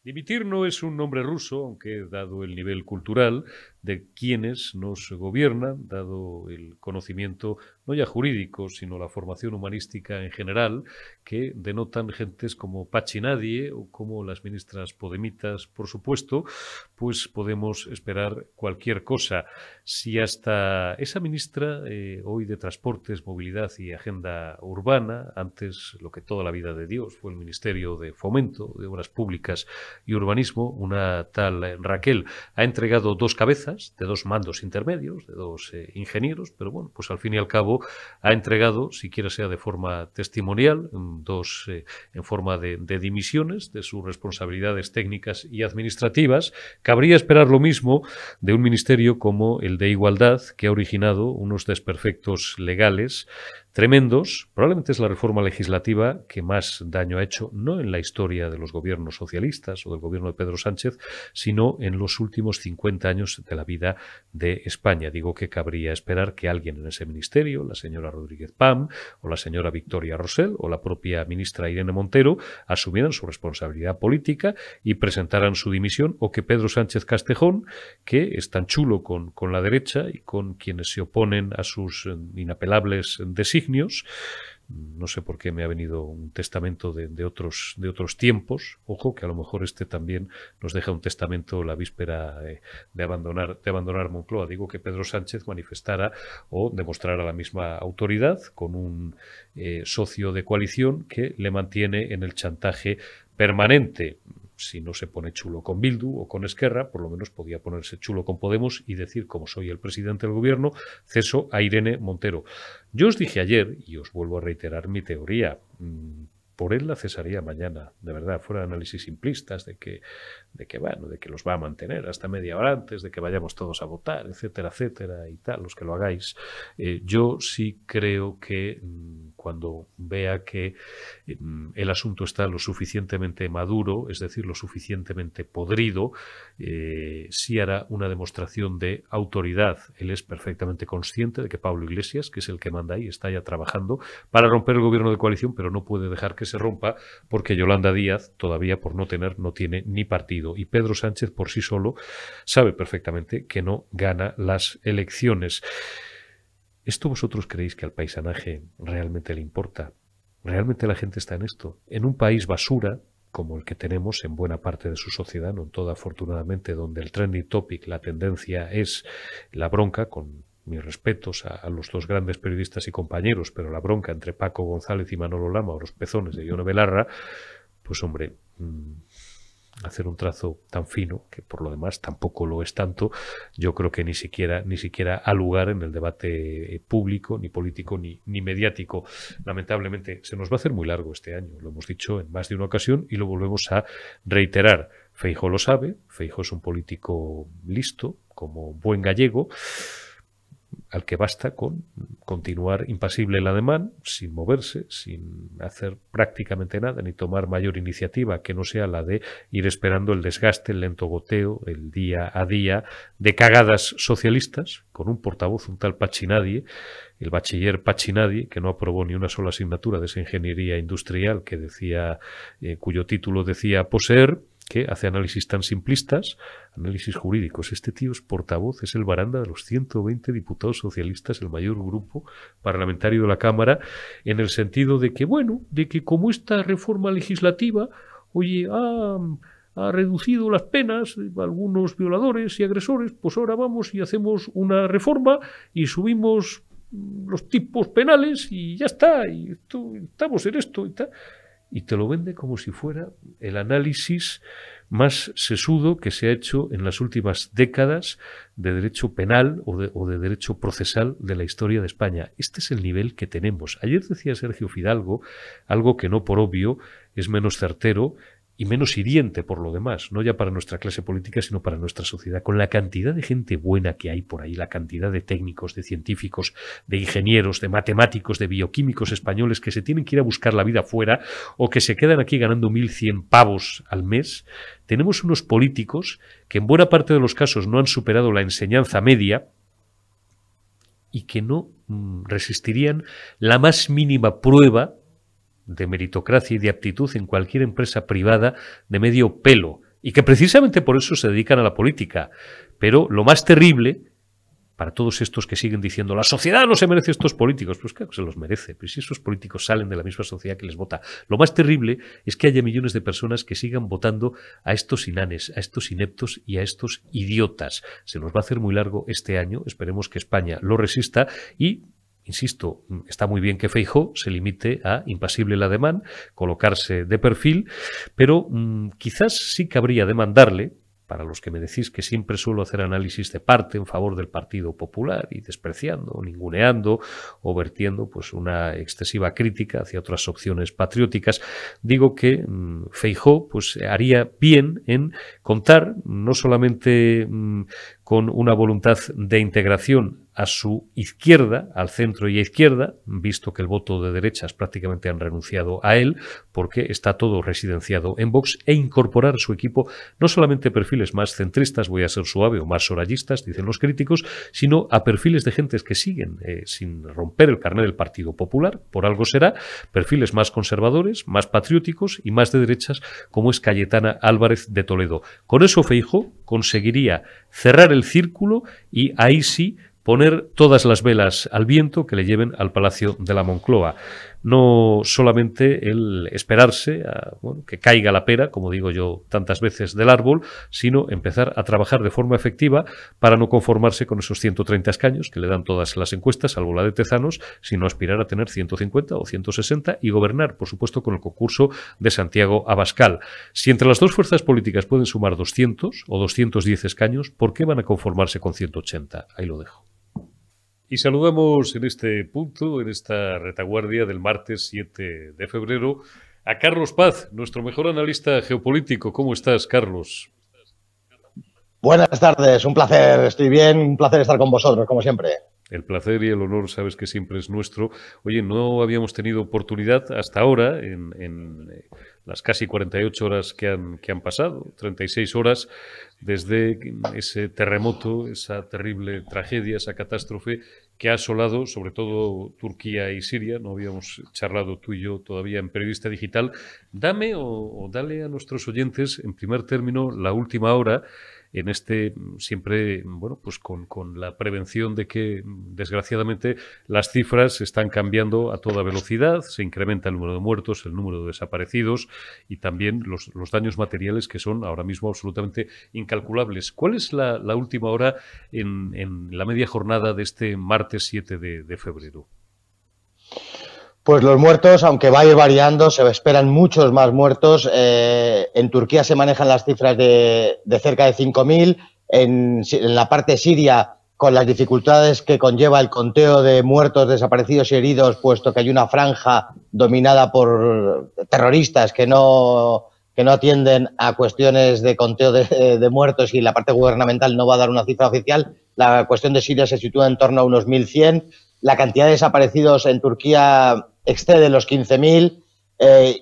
Dimitir no es un nombre ruso, aunque dado el nivel cultural de quienes nos gobiernan, dado el conocimiento no ya jurídico, sino la formación humanística en general, que denotan gentes como Pachi Nadie o como las ministras podemitas, por supuesto, pues podemos esperar cualquier cosa. Si hasta esa ministra, hoy de Transportes, Movilidad y Agenda Urbana, antes lo que toda la vida de Dios fue el Ministerio de Fomento, de Obras Públicas y Urbanismo, una tal Raquel, ha entregado dos cabezas de dos mandos intermedios, de dos ingenieros, pero bueno, pues al fin y al cabo ha entregado, siquiera sea de forma testimonial, en forma de dimisiones de sus responsabilidades técnicas y administrativas. Cabría esperar lo mismo de un ministerio como el de Igualdad, que ha originado unos desperfectos legales tremendos. Probablemente es la reforma legislativa que más daño ha hecho, no en la historia de los gobiernos socialistas o del gobierno de Pedro Sánchez, sino en los últimos 50 años de la vida de España. Digo que cabría esperar que alguien en ese ministerio, la señora Rodríguez Pam o la señora Victoria Rosell o la propia ministra Irene Montero, asumieran su responsabilidad política y presentaran su dimisión, o que Pedro Sánchez Castejón, que es tan chulo con la derecha y con quienes se oponen a sus inapelables designios. No sé por qué me ha venido un testamento de otros tiempos. Ojo, que a lo mejor este también nos deja un testamento la víspera de abandonar Moncloa. Digo que Pedro Sánchez manifestara o demostrara la misma autoridad con un socio de coalición que le mantiene en el chantaje permanente. Si no se pone chulo con Bildu o con Esquerra, por lo menos podía ponerse chulo con Podemos y decir, como soy el presidente del gobierno, ceso a Irene Montero. Yo os dije ayer, y os vuelvo a reiterar mi teoría, por él la cesaría mañana, de verdad, fuera de análisis simplistas de que los va a mantener hasta media hora antes, de que vayamos todos a votar, etcétera, etcétera, y tal, los que lo hagáis. Yo sí creo que cuando vea que el asunto está lo suficientemente maduro, es decir, lo suficientemente podrido, sí hará una demostración de autoridad. Él es perfectamente consciente de que Pablo Iglesias, que es el que manda ahí, está ya trabajando para romper el gobierno de coalición, pero no puede dejar que se rompa porque Yolanda Díaz, todavía por no tiene ni partido, y Pedro Sánchez por sí solo sabe perfectamente que no gana las elecciones. ¿Esto vosotros creéis que al paisanaje realmente le importa? ¿Realmente la gente está en esto? En un país basura como el que tenemos en buena parte de su sociedad, no en toda afortunadamente, donde el trending topic, la tendencia es la bronca, con mis respetos a los dos grandes periodistas y compañeros, pero la bronca entre Paco González y Manolo Lama o los pezones de Ione Belarra, pues hombre, hacer un trazo tan fino, que por lo demás tampoco lo es tanto, yo creo que ni siquiera ha lugar en el debate público, ni político, ni mediático. Lamentablemente se nos va a hacer muy largo este año, lo hemos dicho en más de una ocasión y lo volvemos a reiterar. Feijóo lo sabe, Feijóo es un político listo, como buen gallego, al que basta con continuar impasible el ademán, sin moverse, sin hacer prácticamente nada, ni tomar mayor iniciativa que no sea la de ir esperando el desgaste, el lento goteo, el día a día de cagadas socialistas, con un portavoz, un tal Pachi Nadie, el bachiller Pachi Nadie, que no aprobó ni una sola asignatura de esa ingeniería industrial que decía, cuyo título decía poseer, que hace análisis tan simplistas, análisis jurídicos. Este tío es portavoz, es el baranda de los 120 diputados socialistas, el mayor grupo parlamentario de la Cámara, en el sentido de que, bueno, de que como esta reforma legislativa, oye, ha reducido las penas a algunos violadores y agresores, pues ahora vamos y hacemos una reforma y subimos los tipos penales y ya está, y estamos en esto y tal. Y te lo vende como si fuera el análisis más sesudo que se ha hecho en las últimas décadas de derecho penal o de derecho procesal de la historia de España. Este es el nivel que tenemos. Ayer decía Sergio Fidalgo algo que no por obvio es menos certero y menos hiriente por lo demás, no ya para nuestra clase política, sino para nuestra sociedad. Con la cantidad de gente buena que hay por ahí, la cantidad de técnicos, de científicos, de ingenieros, de matemáticos, de bioquímicos españoles que se tienen que ir a buscar la vida fuera o que se quedan aquí ganando 1.100 pavos al mes, tenemos unos políticos que en buena parte de los casos no han superado la enseñanza media, y que no resistirían la más mínima prueba de meritocracia y de aptitud en cualquier empresa privada de medio pelo, y que precisamente por eso se dedican a la política. Pero lo más terrible, para todos estos que siguen diciendo la sociedad no se merece estos políticos, pues claro que se los merece, pero si esos políticos salen de la misma sociedad que les vota, lo más terrible es que haya millones de personas que sigan votando a estos inanes, a estos ineptos y a estos idiotas. Se nos va a hacer muy largo este año, esperemos que España lo resista y, insisto, está muy bien que Feijóo se limite a impasible el ademán, colocarse de perfil, pero quizás sí cabría demandarle, para los que me decís que siempre suelo hacer análisis de parte en favor del Partido Popular y despreciando, ninguneando o vertiendo pues una excesiva crítica hacia otras opciones patrióticas, digo que Feijóo pues haría bien en contar no solamente con una voluntad de integración a su izquierda, al centro y a izquierda, visto que el voto de derechas prácticamente han renunciado a él, porque está todo residenciado en Vox, e incorporar a su equipo no solamente perfiles más centristas, voy a ser suave, o más sorayistas, dicen los críticos, sino a perfiles de gentes que siguen sin romper el carné del Partido Popular, por algo será, perfiles más conservadores, más patrióticos y más de derechas, como es Cayetana Álvarez de Toledo. Con eso Feijóo conseguiría cerrar el círculo y ahí sí poner todas las velas al viento que le lleven al Palacio de la Moncloa. No solamente el esperarse a que caiga la pera, como digo yo tantas veces, del árbol, sino empezar a trabajar de forma efectiva para no conformarse con esos 130 escaños que le dan todas las encuestas, salvo la de Tezanos, sino aspirar a tener 150 o 160 y gobernar, por supuesto, con el concurso de Santiago Abascal. Si entre las dos fuerzas políticas pueden sumar 200 o 210 escaños, ¿por qué van a conformarse con 180? Ahí lo dejo. Y saludamos en este punto, en esta retaguardia del martes 7 de febrero, a Carlos Paz, nuestro mejor analista geopolítico. ¿Cómo estás, Carlos? Buenas tardes, un placer, estoy bien, un placer estar con vosotros, como siempre. El placer y el honor, sabes que siempre es nuestro. Oye, no habíamos tenido oportunidad hasta ahora, en las casi 48 horas que han pasado, 36 horas, desde ese terremoto, esa terrible tragedia, esa catástrofe que ha asolado sobre todo Turquía y Siria. No habíamos charlado tú y yo todavía en Periodista Digital. Dame o dale a nuestros oyentes, en primer término, la última hora, en este siempre, bueno, pues con la prevención de que, desgraciadamente, las cifras están cambiando a toda velocidad, se incrementa el número de muertos, el número de desaparecidos y también los daños materiales que son ahora mismo absolutamente incalculables. ¿Cuál es la última hora en la media jornada de este martes 7 de febrero? Pues los muertos, aunque va a ir variando, se esperan muchos más muertos. En Turquía se manejan las cifras de cerca de 5.000. En la parte siria, con las dificultades que conlleva el conteo de muertos, desaparecidos y heridos, puesto que hay una franja dominada por terroristas que no atienden a cuestiones de conteo de muertos, y la parte gubernamental no va a dar una cifra oficial. La cuestión de Siria se sitúa en torno a unos 1.100. La cantidad de desaparecidos en Turquía excede los 15.000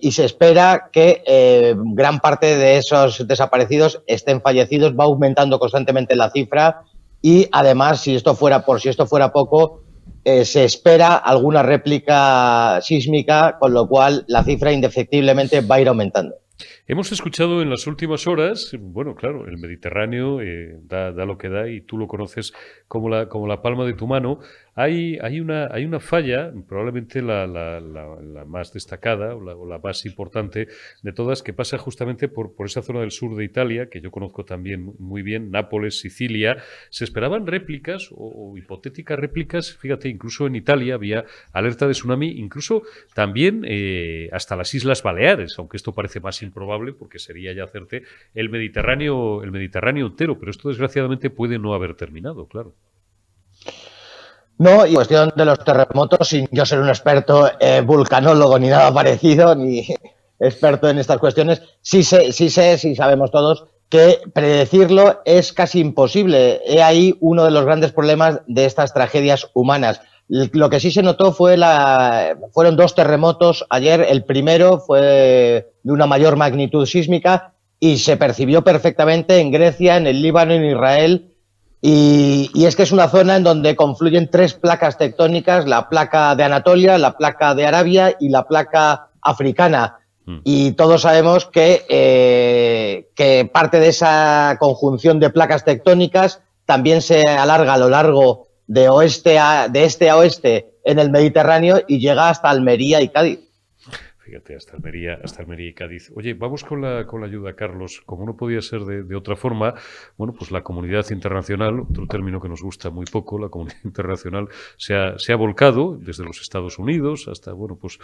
y se espera que gran parte de esos desaparecidos estén fallecidos. Va aumentando constantemente la cifra y, además, si esto fuera poco, se espera alguna réplica sísmica, con lo cual la cifra indefectiblemente va a ir aumentando. Hemos escuchado en las últimas horas, bueno, claro, el Mediterráneo da lo que da y tú lo conoces como la palma de tu mano. Hay una falla, probablemente la más destacada o la más importante de todas, que pasa justamente por esa zona del sur de Italia, que yo conozco también muy bien, Nápoles, Sicilia. Se esperaban réplicas o hipotéticas réplicas, fíjate, incluso en Italia había alerta de tsunami, incluso también hasta las Islas Baleares, aunque esto parece más improbable porque sería ya hacerte el Mediterráneo entero, pero esto desgraciadamente puede no haber terminado, claro. No, y cuestión de los terremotos, sin yo ser un experto vulcanólogo ni nada parecido, ni experto en estas cuestiones, sí sabemos todos que predecirlo es casi imposible. He ahí uno de los grandes problemas de estas tragedias humanas. Lo que sí se notó fueron dos terremotos ayer. El primero fue de una mayor magnitud sísmica y se percibió perfectamente en Grecia, en el Líbano, en Israel. Y es que es una zona en donde confluyen tres placas tectónicas, la placa de Anatolia, la placa de Arabia y la placa africana. Y todos sabemos que parte de esa conjunción de placas tectónicas también se alarga a lo largo de este a oeste en el Mediterráneo y llega hasta Almería y Cádiz. Fíjate, hasta Almería y Cádiz. Oye, vamos con la ayuda, Carlos. Como no podía ser de otra forma, bueno, pues la comunidad internacional, otro término que nos gusta muy poco, la comunidad internacional se ha volcado desde los Estados Unidos hasta, bueno, pues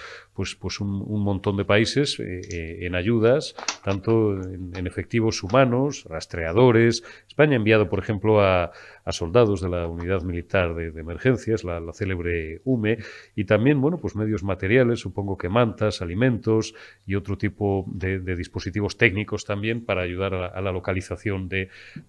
un montón de países en ayudas, tanto en efectivos humanos, rastreadores. España ha enviado, por ejemplo, a soldados de la Unidad Militar de Emergencias, la célebre UME, y también, bueno, pues medios materiales, supongo que mantas, alimentos y otro tipo de dispositivos técnicos también para ayudar a la localización de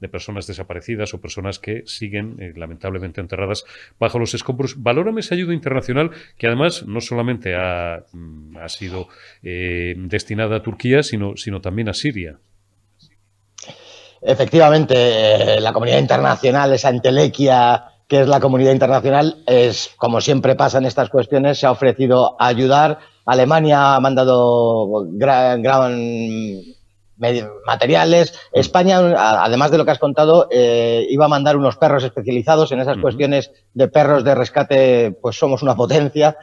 personas desaparecidas o personas que siguen lamentablemente enterradas bajo los escombros. Valórame esa ayuda internacional que además no solamente ha sido destinada a Turquía, sino también a Siria. Efectivamente, la comunidad internacional, esa entelequia que es la comunidad internacional, es como siempre pasa en estas cuestiones, se ha ofrecido a ayudar. Alemania ha mandado gran materiales. España, además de lo que has contado, iba a mandar unos perros especializados en esas cuestiones de perros de rescate, pues somos una potencia.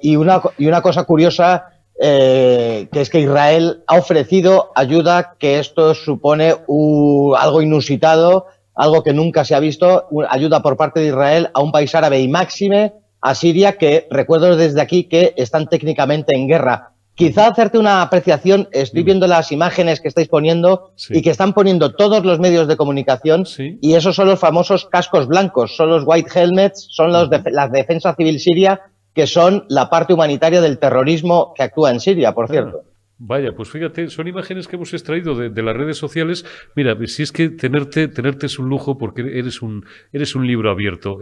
Y una cosa curiosa, que es que Israel ha ofrecido ayuda, que esto supone algo inusitado, algo que nunca se ha visto, ayuda por parte de Israel a un país árabe y máxime a Siria, que recuerdo desde aquí que están técnicamente en guerra. Quizá hacerte una apreciación, estoy viendo las imágenes que estáis poniendo y que están poniendo todos los medios de comunicación, y esos son los famosos cascos blancos, son los white helmets, son la defensa civil siria, que son la parte humanitaria del terrorismo que actúa en Siria, por cierto. Vaya, pues fíjate, son imágenes que hemos extraído de las redes sociales. Mira, si es que tenerte es un lujo porque eres un libro abierto.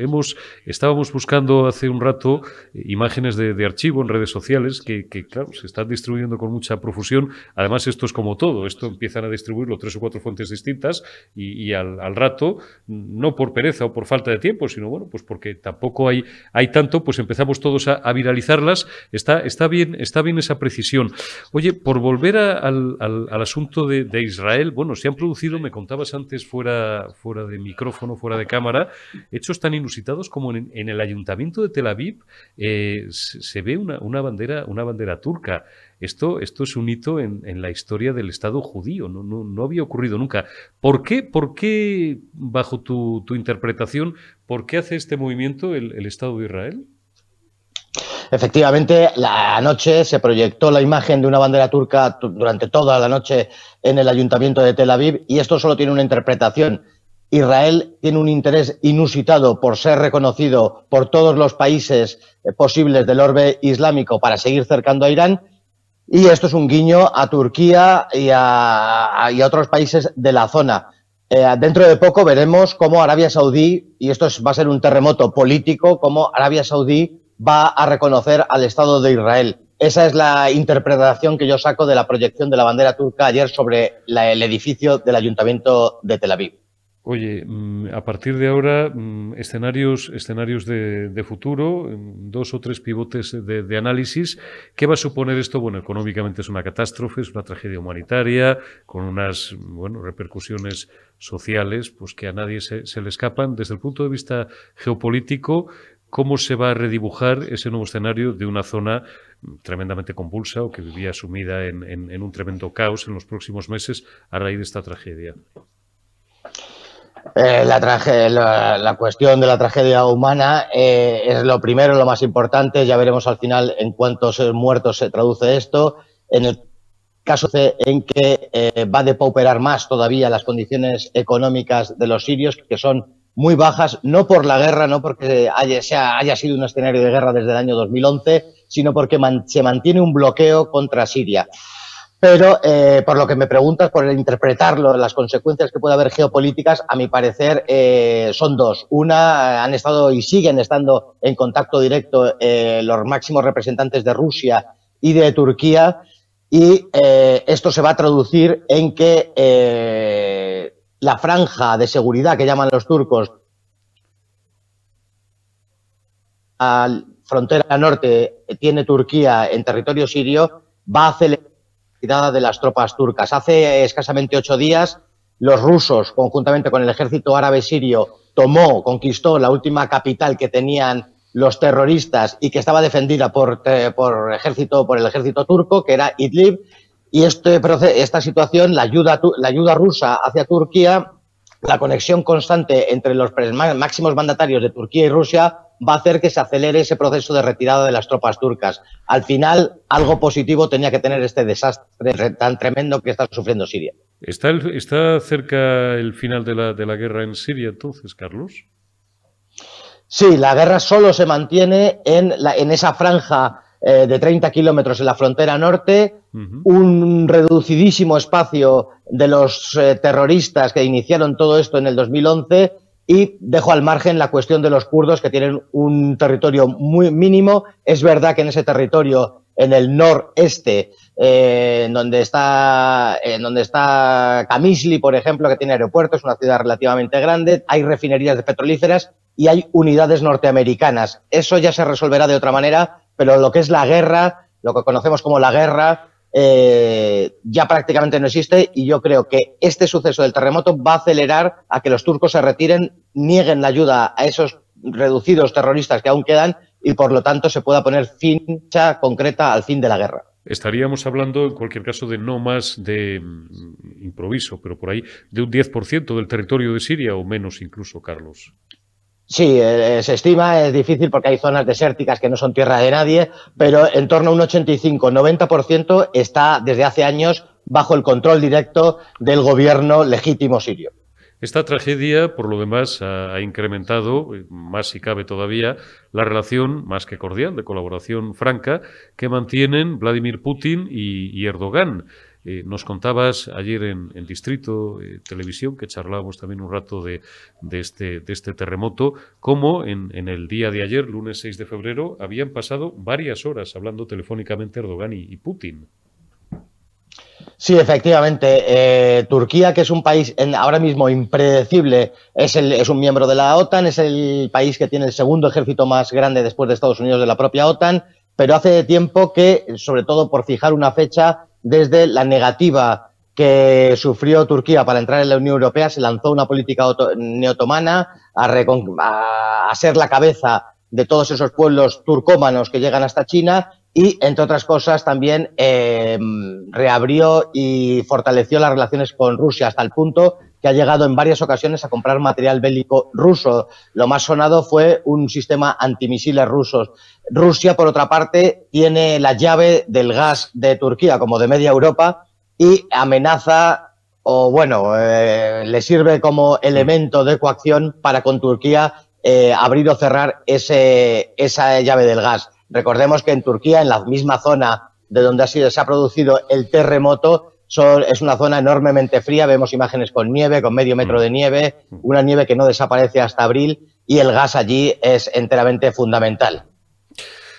Estábamos buscando hace un rato imágenes de archivo en redes sociales que, claro, se están distribuyendo con mucha profusión. Además, esto es como todo. Esto empiezan a distribuirlo 3 o 4 fuentes distintas y al rato, no por pereza o por falta de tiempo, sino, bueno, pues porque tampoco hay tanto, pues empezamos todos a viralizarlas. Está bien esa precisión. Oye, por volver al asunto de Israel, bueno, se han producido, me contabas antes fuera de micrófono, fuera de cámara, hechos tan inusitados como en el ayuntamiento de Tel Aviv se ve una bandera turca. Esto es un hito en la historia del Estado judío, no había ocurrido nunca. ¿Por qué, bajo tu interpretación, por qué hace este movimiento el Estado de Israel? Efectivamente, la noche se proyectó la imagen de una bandera turca durante toda la noche en el ayuntamiento de Tel Aviv, y esto solo tiene una interpretación. Israel tiene un interés inusitado por ser reconocido por todos los países posibles del orbe islámico para seguir cercando a Irán, y esto es un guiño a Turquía y a otros países de la zona. Dentro de poco veremos cómo Arabia Saudí, y esto va a ser un terremoto político, cómo Arabia Saudí va a reconocer al Estado de Israel. Esa es la interpretación que yo saco de la proyección de la bandera turca ayer sobre el edificio del Ayuntamiento de Tel Aviv. Oye, a partir de ahora, escenarios de futuro, 2 o 3 pivotes de análisis. ¿Qué va a suponer esto? Bueno, económicamente es una catástrofe, es una tragedia humanitaria, con unas repercusiones sociales pues que a nadie se le escapan. Desde el punto de vista geopolítico, ¿cómo se va a redibujar ese nuevo escenario de una zona tremendamente convulsa o que vivía sumida en un tremendo caos en los próximos meses a raíz de esta tragedia? La cuestión de la tragedia humana es lo primero, lo más importante. Ya veremos al final en cuántos muertos se traduce esto. En el caso en que va a depauperar más todavía las condiciones económicas de los sirios, que son muy bajas, no por la guerra, no porque haya sido un escenario de guerra desde el año 2011, sino porque se mantiene un bloqueo contra Siria. Pero, por lo que me preguntas, por interpretarlo, las consecuencias que puede haber geopolíticas, a mi parecer son 2. Una, han estado y siguen estando en contacto directo los máximos representantes de Rusia y de Turquía, y esto se va a traducir en que la franja de seguridad que llaman los turcos a la frontera norte tiene Turquía en territorio sirio, va a acelerar la retirada de las tropas turcas. Hace escasamente 8 días, los rusos, conjuntamente con el ejército árabe sirio, conquistó la última capital que tenían los terroristas y que estaba defendida por el ejército turco, que era Idlib. Y esta situación, la ayuda rusa hacia Turquía, la conexión constante entre los máximos mandatarios de Turquía y Rusia, va a hacer que se acelere ese proceso de retirada de las tropas turcas. Al final, algo positivo tenía que tener este desastre tan tremendo que está sufriendo Siria. ¿Está cerca el final de la guerra en Siria entonces, Carlos? Sí, la guerra solo se mantiene en esa franja de 30 kilómetros en la frontera norte, un reducidísimo espacio de los terroristas que iniciaron todo esto en el 2011, y dejo al margen la cuestión de los kurdos, que tienen un territorio muy mínimo. Es verdad que en ese territorio, en el noreste, donde está Qamishli, por ejemplo, que tiene aeropuerto, es una ciudad relativamente grande, hay refinerías de petrolíferas y hay unidades norteamericanas. Eso ya se resolverá de otra manera, pero lo que es la guerra, lo que conocemos como la guerra, ya prácticamente no existe, y yo creo que este suceso del terremoto va a acelerar a que los turcos se retiren, nieguen la ayuda a esos reducidos terroristas que aún quedan, y por lo tanto se pueda poner fecha concreta al fin de la guerra. Estaríamos hablando, en cualquier caso, de no más de improviso, pero por ahí de un 10% del territorio de Siria, o menos incluso, Carlos. Sí, se estima, es difícil porque hay zonas desérticas que no son tierra de nadie, pero en torno a un 85-90% está desde hace años bajo el control directo del gobierno legítimo sirio. Esta tragedia, por lo demás, ha incrementado, más si cabe todavía, la relación más que cordial, de colaboración franca, que mantienen Vladimir Putin y Erdogan. Nos contabas ayer en Distrito Televisión, que charlábamos también un rato de este terremoto, cómo en el día de ayer, lunes 6 de febrero, habían pasado varias horas hablando telefónicamente Erdogan y Putin. Sí, efectivamente. Turquía, que es un país ahora mismo impredecible, es un miembro de la OTAN, es el país que tiene el segundo ejército más grande después de Estados Unidos de la propia OTAN, pero hace tiempo que, sobre todo por fijar una fecha, desde la negativa que sufrió Turquía para entrar en la Unión Europea, se lanzó una política neotomana a ser la cabeza de todos esos pueblos turcómanos que llegan hasta China, y, entre otras cosas, también reabrió y fortaleció las relaciones con Rusia, hasta el punto que ha llegado en varias ocasiones a comprar material bélico ruso. Lo más sonado fue un sistema antimisiles rusos. Rusia, por otra parte, tiene la llave del gas de Turquía, como de media Europa, y amenaza, o bueno, le sirve como elemento de coacción para con Turquía abrir o cerrar esa llave del gas. Recordemos que en Turquía, en la misma zona de donde se ha producido el terremoto, es una zona enormemente fría. Vemos imágenes con nieve, con medio metro de nieve, una nieve que no desaparece hasta abril, y el gas allí es enteramente fundamental.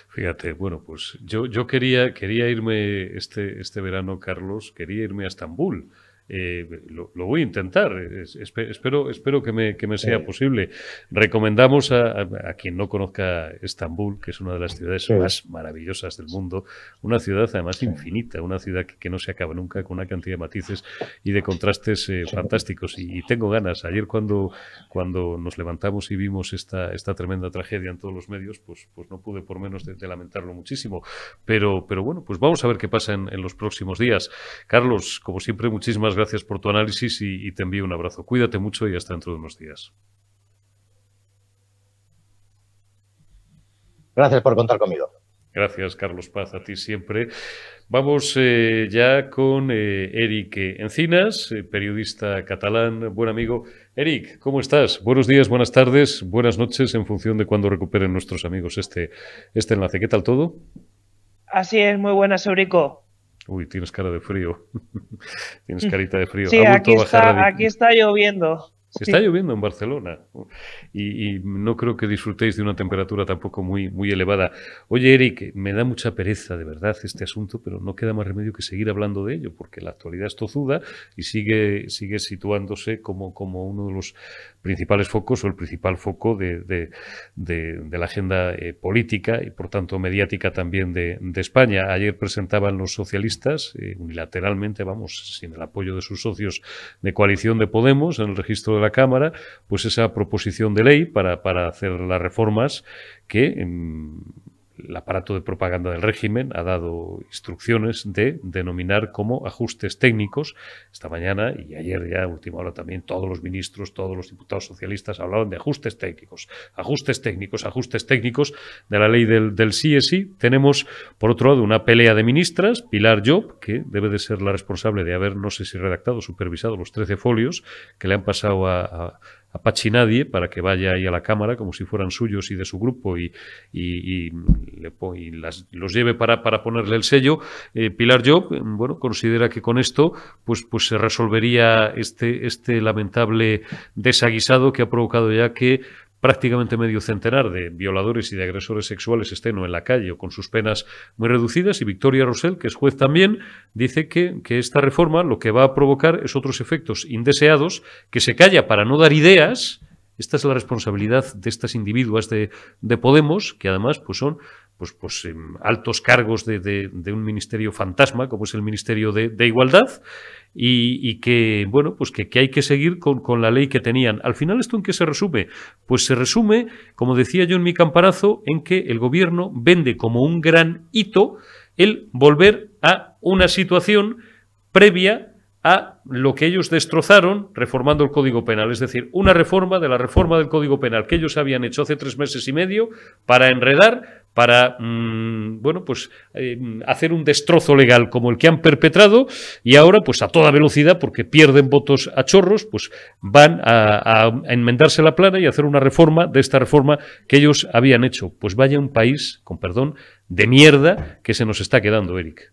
Fíjate, bueno, pues yo quería irme este verano, Carlos, quería irme a Estambul. Lo voy a intentar, espero que me sea posible. Recomendamos a quien no conozca Estambul, que es una de las ciudades más maravillosas del mundo, una ciudad además infinita, una ciudad que no se acaba nunca, con una cantidad de matices y de contrastes fantásticos, y tengo ganas. Ayer cuando nos levantamos y vimos esta tremenda tragedia en todos los medios, pues no pude por menos de lamentarlo muchísimo, pero bueno, pues vamos a ver qué pasa en los próximos días. Carlos, como siempre, muchísimas gracias por tu análisis y te envío un abrazo. Cuídate mucho y hasta dentro de unos días. Gracias por contar conmigo. Gracias, Carlos Paz, a ti siempre. Vamos ya con Eric Encinas, periodista catalán, buen amigo. Eric, ¿cómo estás? Buenos días, buenas tardes, buenas noches, en función de cuando recuperen nuestros amigos este enlace. ¿Qué tal todo? Así es, muy buenas, Eurico. Uy, tienes cara de frío. Tienes carita de frío. Sí, aquí está lloviendo. Está lloviendo en Barcelona y no creo que disfrutéis de una temperatura tampoco muy elevada. Oye, Eric, me da mucha pereza de verdad este asunto, pero no queda más remedio que seguir hablando de ello, porque la actualidad es tozuda y sigue situándose como uno de los principales focos o el principal foco de la agenda política y, por tanto, mediática también de España. Ayer presentaban los socialistas, unilateralmente, vamos, sin el apoyo de sus socios de coalición de Podemos, en el registro de la Cámara, pues esa proposición de ley para hacer las reformas que el aparato de propaganda del régimen ha dado instrucciones de denominar como ajustes técnicos. Esta mañana y ayer ya, última hora también, todos los ministros, todos los diputados socialistas hablaban de ajustes técnicos de la ley del sí es sí. Tenemos, por otro lado, una pelea de ministras, Pilar Llop, que debe de ser la responsable de haber, no sé si redactado o supervisado los 13 folios que le han pasado a Pachi Nadie para que vaya ahí a la Cámara como si fueran suyos y de su grupo y los lleve para ponerle el sello. Pilar Llop, bueno, considera que con esto pues se resolvería este lamentable desaguisado que ha provocado ya que prácticamente medio centenar de violadores y de agresores sexuales estén o en la calle o con sus penas muy reducidas. Y Victoria Rosell, que es juez también, dice que esta reforma lo que va a provocar es otros efectos indeseados, que se calla para no dar ideas. Esta es la responsabilidad de estas individuas de Podemos, que además pues son altos cargos de un ministerio fantasma, como es el Ministerio de Igualdad, y que, bueno, pues que hay que seguir con la ley que tenían. Al final, ¿esto en qué se resume? Pues se resume, como decía yo en mi campanazo, en que el gobierno vende como un gran hito el volver a una situación previa a lo que ellos destrozaron reformando el Código Penal. Es decir, una reforma de la reforma del Código Penal que ellos habían hecho hace 3 meses y medio para enredar, para hacer un destrozo legal como el que han perpetrado, y ahora, pues a toda velocidad, porque pierden votos a chorros, pues van a enmendarse la plana y hacer una reforma de esta reforma que ellos habían hecho. Pues vaya un país, con perdón, de mierda que se nos está quedando, Eric.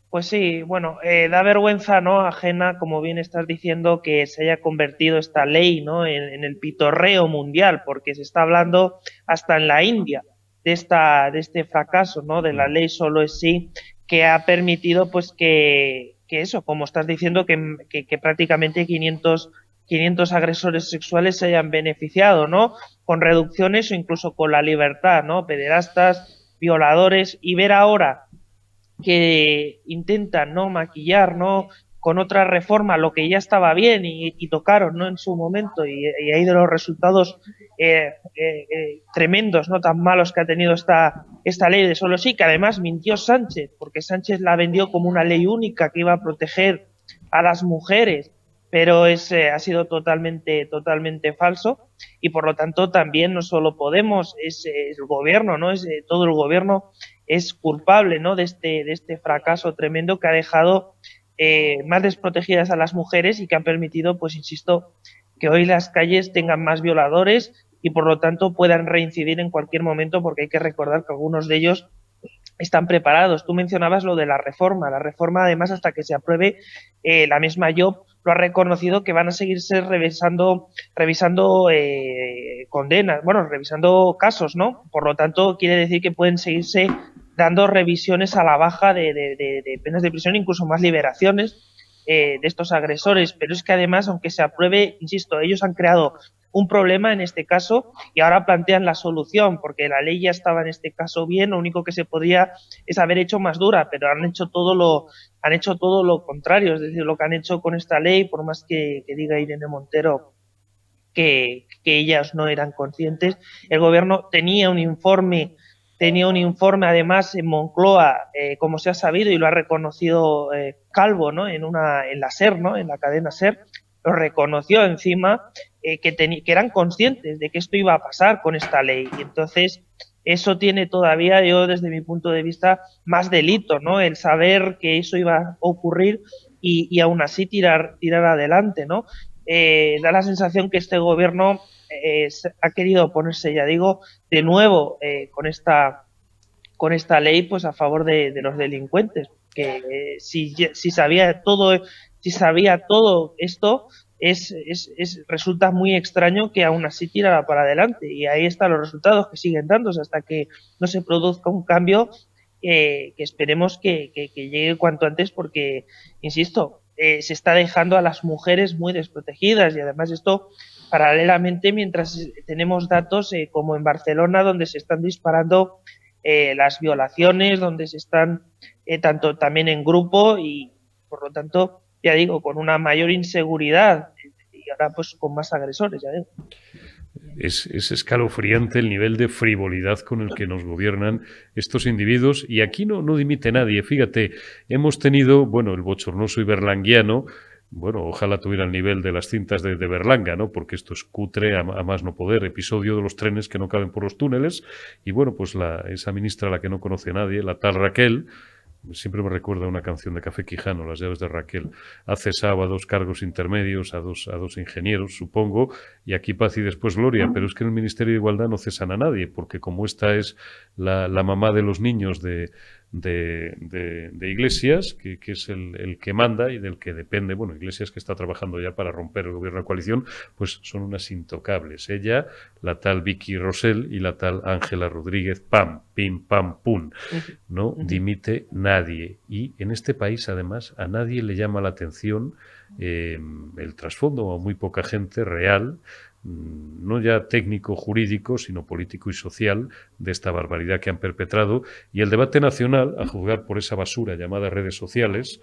Pues sí, bueno, da vergüenza, ¿no?, ajena, como bien estás diciendo, que se haya convertido esta ley, ¿no?, en el pitorreo mundial, porque se está hablando hasta en la India de este fracaso, ¿no?, de la ley solo es sí, que ha permitido pues que eso, como estás diciendo, que prácticamente 500 agresores sexuales se hayan beneficiado, ¿no?, con reducciones o incluso con la libertad, ¿no?, pederastas, violadores, y ver ahora que intentan, ¿no?, maquillar, ¿no?, con otra reforma lo que ya estaba bien y tocaron, ¿no?, en su momento, y hay de los resultados tremendos, no tan malos que ha tenido esta ley de solo sí, que además mintió Sánchez, porque Sánchez la vendió como una ley única que iba a proteger a las mujeres, pero ha sido totalmente falso, y por lo tanto también no solo Podemos, es el gobierno, ¿no?, todo el gobierno es culpable, ¿no?, de este fracaso tremendo que ha dejado más desprotegidas a las mujeres y que han permitido, pues insisto, que hoy las calles tengan más violadores y por lo tanto puedan reincidir en cualquier momento, porque hay que recordar que algunos de ellos están preparados. Tú mencionabas lo de la reforma además, hasta que se apruebe, la misma Llop lo ha reconocido, que van a seguirse revisando condenas, bueno, revisando casos, ¿no? Por lo tanto, quiere decir que pueden seguirse dando revisiones a la baja de penas de prisión, incluso más liberaciones de estos agresores. Pero es que además, aunque se apruebe, insisto, ellos han creado un problema en este caso y ahora plantean la solución, porque la ley ya estaba en este caso bien, lo único que se podría es haber hecho más dura, pero han hecho todo lo contrario, es decir, lo que han hecho con esta ley, por más que diga Irene Montero que ellas no eran conscientes, el gobierno tenía un informe además en Moncloa, como se ha sabido y lo ha reconocido Calvo, ¿no?, en la SER, ¿no?, en la cadena SER, lo reconoció encima, que eran conscientes de que esto iba a pasar con esta ley. Y entonces eso tiene todavía, yo desde mi punto de vista, más delito, ¿no?, el saber que eso iba a ocurrir y aún así tirar adelante, ¿no? Da la sensación que este gobierno ha querido ponerse, ya digo, de nuevo con esta ley, pues a favor de los delincuentes, que si sabía todo esto, resulta muy extraño que aún así tirara para adelante. Y ahí están los resultados que siguen dándose hasta que no se produzca un cambio que esperemos que llegue cuanto antes, porque, insisto, se está dejando a las mujeres muy desprotegidas, y además esto paralelamente mientras tenemos datos como en Barcelona, donde se están disparando las violaciones, donde se están tanto también en grupo, y por lo tanto, ya digo, con una mayor inseguridad y ahora pues con más agresores, ya digo. Es escalofriante el nivel de frivolidad con el que nos gobiernan estos individuos, y aquí no dimite nadie. Fíjate, hemos tenido, bueno, el bochornoso y berlanguiano, bueno, ojalá tuviera el nivel de las cintas de Berlanga, ¿no? Porque esto es cutre a más no poder. Episodio de los trenes que no caben por los túneles, y bueno, pues esa ministra a la que no conoce nadie, la tal Raquel, siempre me recuerda una canción de Café Quijano, Las llaves de Raquel. Ha cesado a 2 cargos intermedios, a dos ingenieros, supongo, y aquí paz y después gloria. Pero es que en el Ministerio de Igualdad no cesan a nadie, porque como esta es la mamá de los niños de Iglesias, que es el que manda y del que depende, bueno, Iglesias que está trabajando ya para romper el gobierno de coalición, pues son unas intocables. Ella, la tal Vicky Rosell y la tal Ángela Rodríguez, pam, pim, pam, pum. No dimite nadie. Y en este país, además, a nadie le llama la atención el trasfondo, a muy poca gente real, no ya técnico jurídico, sino político y social, de esta barbaridad que han perpetrado. Y el debate nacional, a juzgar por esa basura llamada redes sociales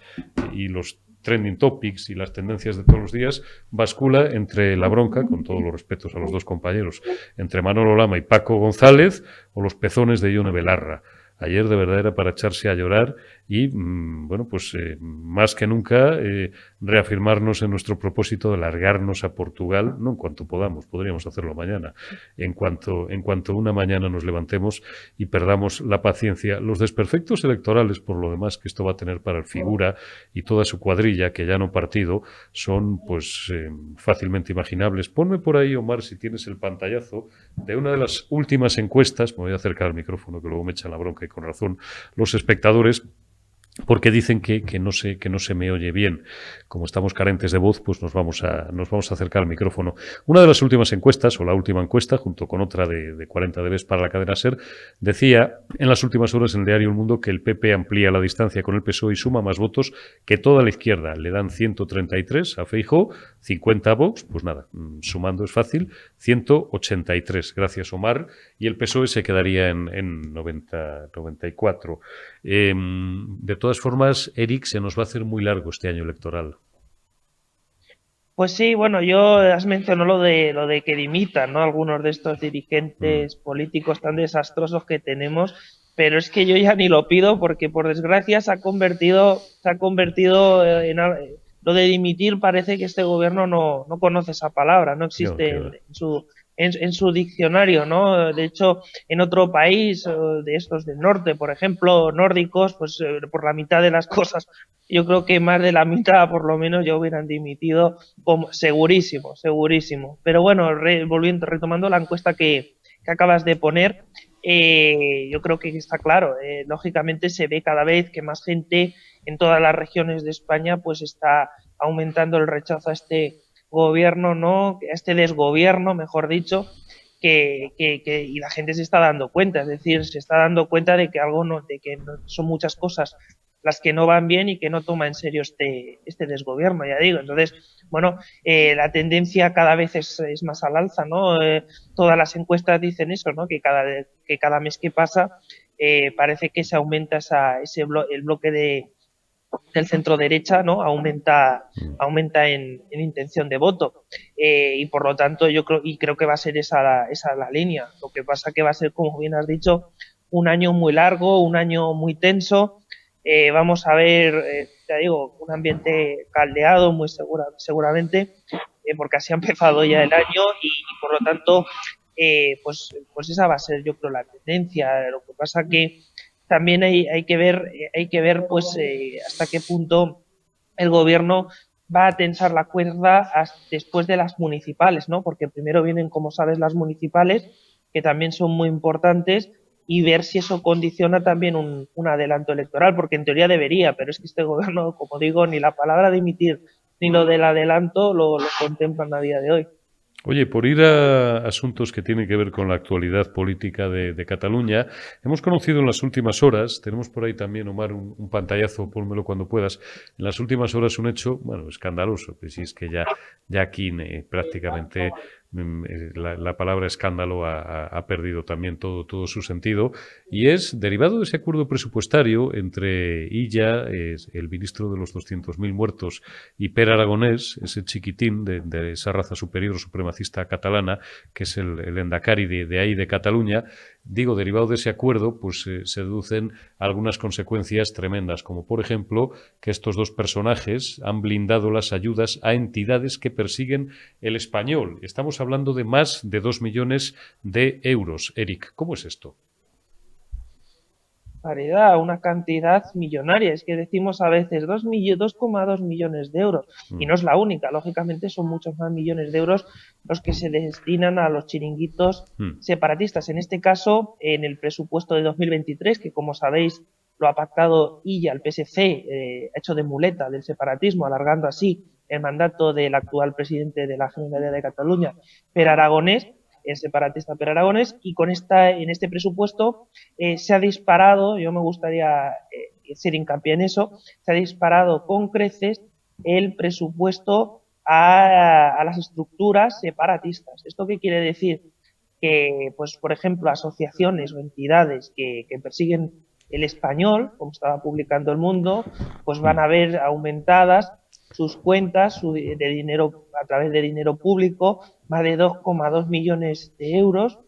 y los trending topics y las tendencias de todos los días, bascula entre la bronca, con todos los respetos a los dos compañeros, entre Manolo Lama y Paco González, o los pezones de Ione Belarra. Ayer de verdad era para echarse a llorar y, bueno, pues más que nunca reafirmarnos en nuestro propósito de largarnos a Portugal, no en cuanto podamos, podríamos hacerlo mañana, en cuanto una mañana nos levantemos y perdamos la paciencia. Los desperfectos electorales, por lo demás, que esto va a tener para el Figura y toda su cuadrilla, que ya no partido, son pues fácilmente imaginables. Ponme por ahí, Omar, si tienes el pantallazo de una de las últimas encuestas. Me voy a acercar al micrófono, que luego me echan la bronca, y con razón los espectadores, porque dicen que no se me oye bien. Como estamos carentes de voz, pues nos vamos a acercar al micrófono. Una de las últimas encuestas, o la última encuesta, junto con otra de 40 dBs para la cadena SER, decía en las últimas horas en el diario El Mundo que el PP amplía la distancia con el PSOE y suma más votos que toda la izquierda. Le dan 133 a Feijóo, 50 a Vox, pues nada, sumando es fácil, 183. Gracias, Omar. Y el PSOE se quedaría en 94. De todas formas, Eric, se nos va a hacer muy largo este año electoral. Pues sí, bueno, has mencionado lo de que dimitan, ¿no? Algunos de estos dirigentes políticos tan desastrosos que tenemos, pero es que yo ya ni lo pido, porque por desgracia se ha convertido en lo de dimitir. Parece que este gobierno no conoce esa palabra, no existe en su diccionario, ¿no? De hecho, en otro país de estos del norte, por ejemplo, nórdicos, pues por la mitad de las cosas, yo creo que más de la mitad por lo menos ya hubieran dimitido, segurísimo. Pero bueno, retomando la encuesta que acabas de poner, yo creo que está claro. Lógicamente se ve cada vez que más gente en todas las regiones de España pues está aumentando el rechazo a este gobierno, ¿no? A este desgobierno, mejor dicho, y la gente se está dando cuenta, es decir, se está dando cuenta de que son muchas cosas las que no van bien y que no toma en serio este desgobierno, ya digo. Entonces, bueno, la tendencia cada vez es más al alza, ¿no? Todas las encuestas dicen eso, ¿no? Que cada mes que pasa parece que se aumenta el bloque del centro derecha, ¿no? Aumenta en intención de voto, y por lo tanto yo creo que va a ser esa la línea. Lo que pasa que va a ser, como bien has dicho, un año muy largo, un año muy tenso. Vamos a ver, ya digo, un ambiente caldeado muy seguramente, porque así ha empezado ya el año, y por lo tanto pues esa va a ser, yo creo, la tendencia. Lo que pasa que también hay que ver pues hasta qué punto el gobierno va a tensar la cuerda después de las municipales, ¿no? Porque primero vienen, como sabes, las municipales, que también son muy importantes, y ver si eso condiciona también un adelanto electoral, porque en teoría debería, pero es que este gobierno, como digo, ni la palabra dimitir ni lo del adelanto lo contemplan a día de hoy. Oye, por ir a asuntos que tienen que ver con la actualidad política de Cataluña, hemos conocido en las últimas horas, tenemos por ahí también, Omar, un pantallazo, pónmelo cuando puedas, en las últimas horas un hecho, bueno, escandaloso, pues si es que ya aquí prácticamente la palabra escándalo ha perdido también todo su sentido, y es derivado de ese acuerdo presupuestario entre Illa, el ministro de los 200.000 muertos, y Per Aragonés, ese chiquitín de esa raza superior supremacista catalana, que es el endacari de ahí de Cataluña. Digo, derivado de ese acuerdo, pues se deducen algunas consecuencias tremendas, como por ejemplo que estos dos personajes han blindado las ayudas a entidades que persiguen el español. Estamos hablando de más de 2 millones de euros. Eric, ¿cómo es esto? Paridad, una cantidad millonaria. Es que decimos a veces 2,2 millones de euros. Y no es la única. Lógicamente son muchos más millones de euros los que se destinan a los chiringuitos separatistas. En este caso, en el presupuesto de 2023, que como sabéis lo ha pactado Illa, el PSC, hecho de muleta del separatismo, alargando así el mandato del actual presidente de la Generalitat de Cataluña, Per Aragonés, el separatista Per Aragonés, y en este presupuesto se ha disparado, yo me gustaría hacer hincapié en eso, se ha disparado con creces el presupuesto a las estructuras separatistas. ¿Esto qué quiere decir? Que, pues, por ejemplo, asociaciones o entidades que persiguen el español, como estaba publicando El Mundo, pues van a ver aumentadas sus cuentas de dinero a través de dinero público, más de 2,2 millones de euros,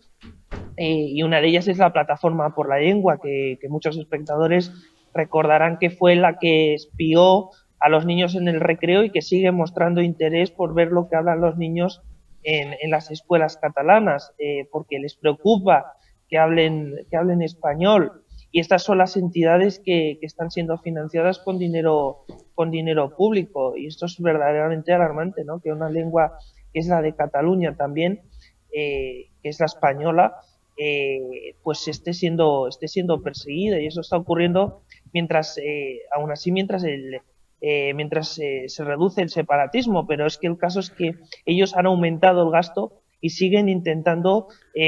y una de ellas es la Plataforma por la Lengua, que muchos espectadores recordarán que fue la que espió a los niños en el recreo y que sigue mostrando interés por ver lo que hablan los niños en las escuelas catalanas, porque les preocupa que hablen español. Y estas son las entidades que están siendo financiadas con dinero público. Y esto es verdaderamente alarmante, ¿no? Que una lengua que es la de Cataluña también, que es la española, pues esté siendo perseguida. Y eso está ocurriendo mientras, aún así, mientras se reduce el separatismo. Pero es que el caso es que ellos han aumentado el gasto y siguen intentando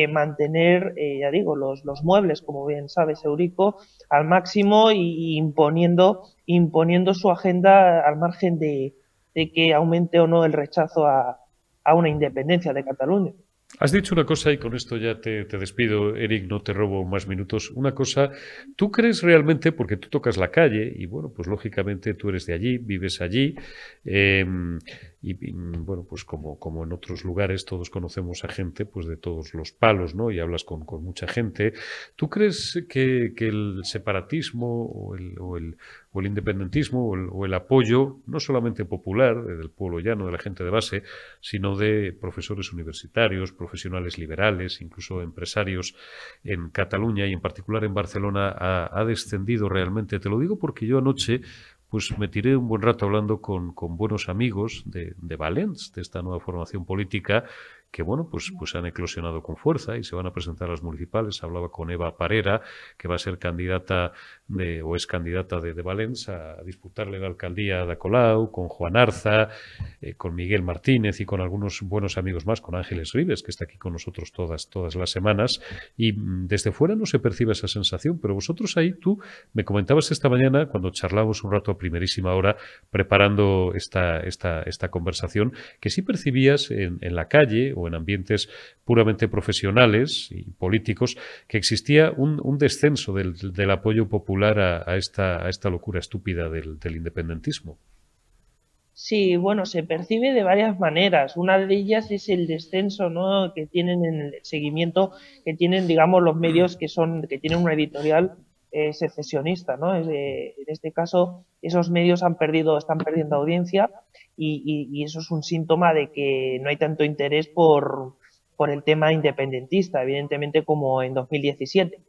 mantener, ya digo, los muebles, como bien sabes, Eurico, al máximo y imponiendo su agenda al margen de que aumente o no el rechazo a una independencia de Cataluña. Has dicho una cosa y con esto ya te despido, Eric, no te robo más minutos. Una cosa, ¿tú crees realmente, porque tú tocas la calle y bueno, pues lógicamente tú eres de allí, vives allí, y bueno, pues como en otros lugares todos conocemos a gente pues de todos los palos, ¿no? Y hablas con mucha gente. ¿Tú crees que el separatismo o el independentismo o el apoyo, no solamente popular, del pueblo llano, de la gente de base, sino de profesores universitarios, profesionales liberales, incluso empresarios en Cataluña y en particular en Barcelona, ha descendido realmente? Te lo digo porque yo anoche pues me tiré un buen rato hablando con buenos amigos de Valens, de esta nueva formación política, que bueno, pues han eclosionado con fuerza y se van a presentar a las municipales. Hablaba con Eva Parera, que va a ser candidata o es candidata de Valens a disputarle la alcaldía de Colau, con Juan Arza, con Miguel Martínez y con algunos buenos amigos más, con Ángeles Ribes, que está aquí con nosotros todas las semanas, y desde fuera no se percibe esa sensación, pero vosotros ahí, tú me comentabas esta mañana, cuando charlábamos un rato a primerísima hora, preparando esta conversación, que sí percibías en la calle o en ambientes puramente profesionales y políticos, que existía un descenso del apoyo popular a esta locura estúpida del independentismo. Sí, bueno, se percibe de varias maneras. Una de ellas es el descenso, ¿no?, que tienen en el seguimiento que tienen, digamos, los medios que tienen una editorial secesionista, ¿no? En este caso, esos medios están perdiendo audiencia y eso es un síntoma de que no hay tanto interés por el tema independentista, evidentemente, como en 2017.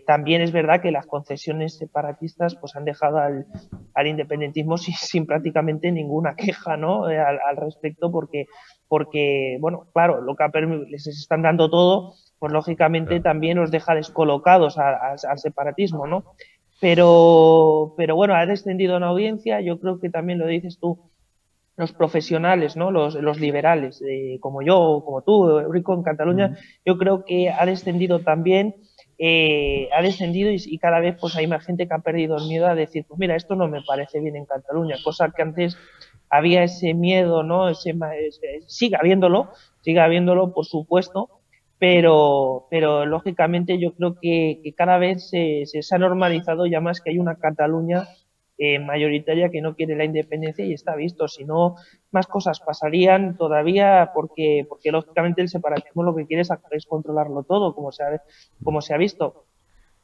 También es verdad que las concesiones separatistas pues han dejado al independentismo sin prácticamente ninguna queja, ¿no?, al respecto, porque bueno, claro, lo que les están dando todo, pues lógicamente también los deja descolocados al separatismo, ¿no? Pero bueno, ha descendido en audiencia. Yo creo que también lo dices tú, los profesionales, ¿no? Los liberales, como yo, como tú, Eurico, en Cataluña, yo creo que ha descendido también, ha descendido y cada vez pues hay más gente que ha perdido el miedo a decir, pues mira, esto no me parece bien en Cataluña, cosa que antes había ese miedo, ¿no? Sigue habiéndolo, por supuesto, pero lógicamente yo creo que cada vez se ha normalizado ya más que hay una Cataluña mayoritaria que no quiere la independencia y está visto. Si no, más cosas pasarían todavía porque lógicamente el separatismo lo que quiere es controlarlo todo, como se ha visto.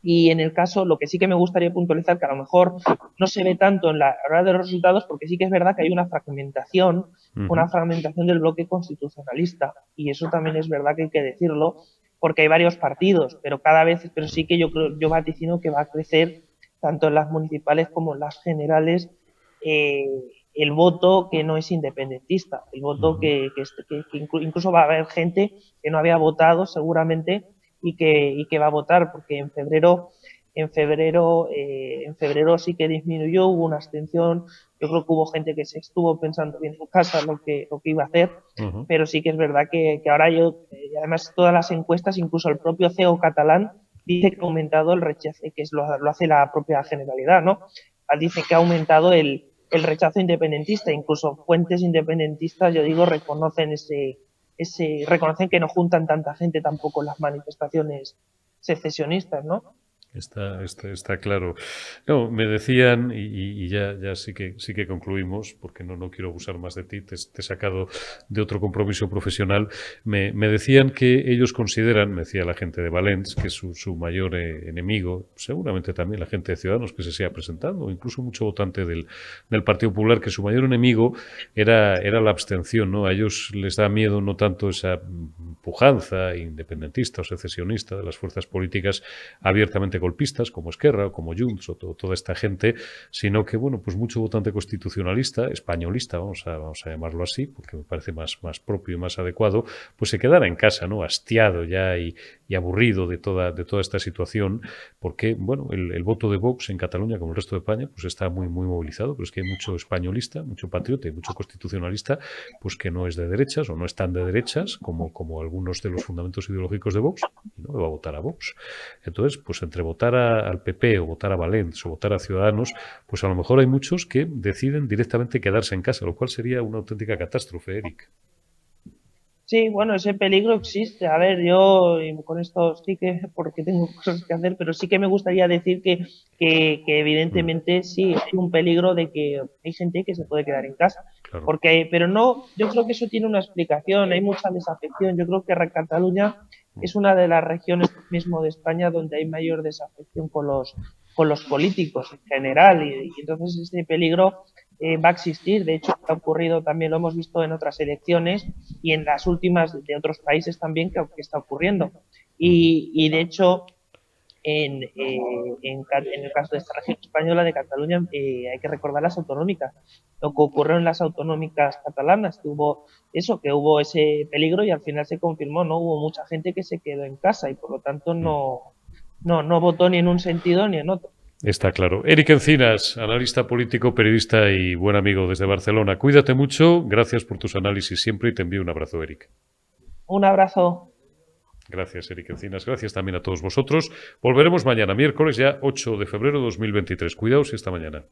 Y en el caso, lo que sí que me gustaría puntualizar, que a lo mejor no se ve tanto en la hora de los resultados, porque sí que es verdad que hay una fragmentación del bloque constitucionalista. Y eso también es verdad que hay que decirlo, porque hay varios partidos, pero sí que yo vaticino que va a crecer tanto en las municipales como en las generales, el voto que no es independentista, el voto que incluso va a haber gente que no había votado seguramente y que va a votar, porque en febrero sí que disminuyó, hubo una abstención, yo creo que hubo gente que se estuvo pensando bien en casa lo que iba a hacer, pero sí que es verdad que ahora y además todas las encuestas, incluso el propio CEO catalán, dice que ha aumentado el rechazo, que lo hace la propia Generalidad, ¿no? Dice que ha aumentado el rechazo independentista, incluso fuentes independentistas, yo digo, reconocen que no juntan tanta gente tampoco en las manifestaciones secesionistas, ¿no? Está claro. No, me decían, y ya sí que concluimos, porque no quiero abusar más de ti, te he sacado de otro compromiso profesional. Me decían que ellos consideran, me decía la gente de Valens, que su mayor enemigo, seguramente también la gente de Ciudadanos que se siga presentando, incluso mucho votante del Partido Popular, que su mayor enemigo era la abstención, ¿no? A ellos les da miedo no tanto esa pujanza independentista o secesionista de las fuerzas políticas abiertamente golpistas como Esquerra o como Junts o toda esta gente, sino que, bueno, pues mucho votante constitucionalista, españolista, vamos a llamarlo así, porque me parece más propio y más adecuado, pues se quedara en casa, ¿no? Hastiado ya y aburrido de toda esta situación, porque, bueno, el voto de Vox en Cataluña, como el resto de España, pues está muy molvilizado, pero es que hay mucho españolista, mucho patriota y mucho constitucionalista, pues que no es de derechas o no es tan de derechas como algunos de los fundamentos ideológicos de Vox, y no va a votar a Vox. Entonces, pues entre votar al PP o votar a Valens o votar a Ciudadanos, pues a lo mejor hay muchos que deciden directamente quedarse en casa, lo cual sería una auténtica catástrofe, Eric. Sí, bueno, ese peligro existe. A ver, yo con esto sí que, porque tengo cosas que hacer, pero sí que me gustaría decir que evidentemente sí hay un peligro de que hay gente que se puede quedar en casa. Claro. Pero no, yo creo que eso tiene una explicación, hay mucha desafección. Yo creo que Cataluña es una de las regiones mismo de España donde hay mayor desafección con los políticos en general y entonces este peligro va a existir. De hecho, ha ocurrido también, lo hemos visto en otras elecciones y en las últimas de otros países también que está ocurriendo. Y de hecho, en el caso de esta región española de Cataluña, hay que recordar las autonómicas. Lo que ocurrió en las autonómicas catalanas, que hubo ese peligro y al final se confirmó, ¿no? Hubo mucha gente que se quedó en casa y por lo tanto no votó ni en un sentido ni en otro. Está claro. Eric Encinas, analista político, periodista y buen amigo desde Barcelona. Cuídate mucho, gracias por tus análisis siempre y te envío un abrazo, Eric. Un abrazo. Gracias, Eric Encinas. Gracias también a todos vosotros. Volveremos mañana, miércoles ya 8 de febrero de 2023. Cuidaos y hasta mañana.